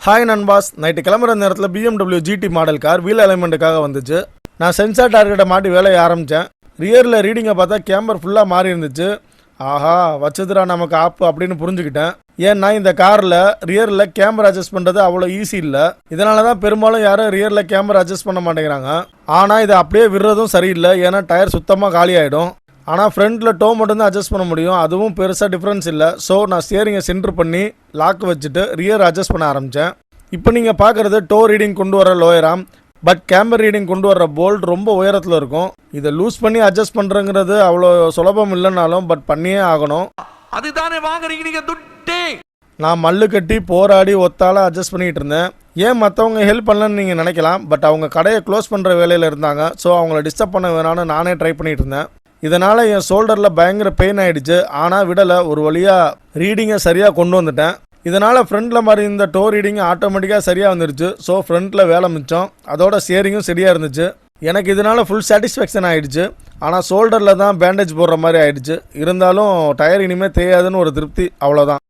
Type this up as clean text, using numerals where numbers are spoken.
Hi நண்பாஸ், night கிளம்புற நேரத்தில் BMW GT model car wheel அலைன்மெண்ட்டுக்காக வந்துச்சு. நான் சென்சார் டார்கெட்டை மாட்டி வேலையை ஆரம்பித்தேன். ரியரில் ரீடிங்கை பார்த்தா கேம்பர் ஃபுல்லாக மாறி இருந்துச்சு. ஆஹா, வச்சதுரா நமக்கு ஆப்பு அப்படின்னு புரிஞ்சுக்கிட்டேன். ஏன்னா இந்த காரில் ரியரில் கேமரா அட்ஜஸ்ட் பண்ணுறது அவ்வளோ ஈஸி இல்லை. இதனால தான் பெரும்பாலும் யாரும் ரியரில் கேமரா அட்ஜஸ்ட் பண்ண மாட்டேங்கிறாங்க. ஆனால் இதை அப்படியே விடுறதும் சரியில்லை, ஏன்னா டயர் சுத்தமாக காலி ஆகிடும். ஆனால் ஃப்ரண்ட்டில் டோ மட்டும்தான் அட்ஜஸ்ட் பண்ண முடியும், அதுவும் பெருசாக டிஃப்ரென்ஸ் இல்லை. ஸோ நான் ஸ்டியரிங்கை சென்டர் பண்ணி லாக் வச்சுட்டு ரியர் அட்ஜஸ்ட் பண்ண ஆரம்பித்தேன். இப்போ நீங்கள் பார்க்குறது டோ ரீடிங் கொண்டு வர லோயராம், பட் கேம்பர் ரீடிங் கொண்டு வர்ற போல்ட் ரொம்ப உயரத்தில் இருக்கும். இதை லூஸ் பண்ணி அட்ஜஸ்ட் பண்ணுறங்கிறது அவ்வளோ சுலபம் இல்லைனாலும் பட் பண்ணியே ஆகணும். அதுதானே வாங்குறீங்க நீங்க துட்டே. நான் மல்லு கட்டி போராடி ஒத்தால அட்ஜஸ்ட் பண்ணிகிட்டு இருந்தேன். ஏன் மற்றவங்க ஹெல்ப் பண்ணலன்னு நீங்கள் நினைக்கலாம், பட் அவங்க கடையை க்ளோஸ் பண்ணுற வேலையில் இருந்தாங்க. ஸோ அவங்கள டிஸ்டர்ப் பண்ண வேணான்னு நானே ட்ரை பண்ணிகிட்டு இருந்தேன். இதனால் என் ஷோல்டரில் பயங்கர பெயின் ஆகிடுச்சு. ஆனால் விடலை, ஒரு வழியாக ரீடிங்கை சரியாக கொண்டு வந்துட்டேன். இதனால் ஃப்ரண்ட்டில் மாதிரி இந்த டோ ரீடிங் ஆட்டோமேட்டிக்காக சரியாக வந்துருச்சு. ஸோ ஃப்ரண்ட்டில் வேலை மிச்சம், அதோட ஸ்டியரிங்கும் சரியாக இருந்துச்சு. எனக்கு இதனால் ஃபுல் சாட்டிஸ்ஃபேக்ஷன் ஆகிடுச்சு. ஆனால் ஷோல்டரில் தான் பேண்டேஜ் போடுற மாதிரி ஆகிடுச்சு. இருந்தாலும் டயர் இனிமேல் தேயாதுன்னு ஒரு திருப்தி, அவ்வளோதான்.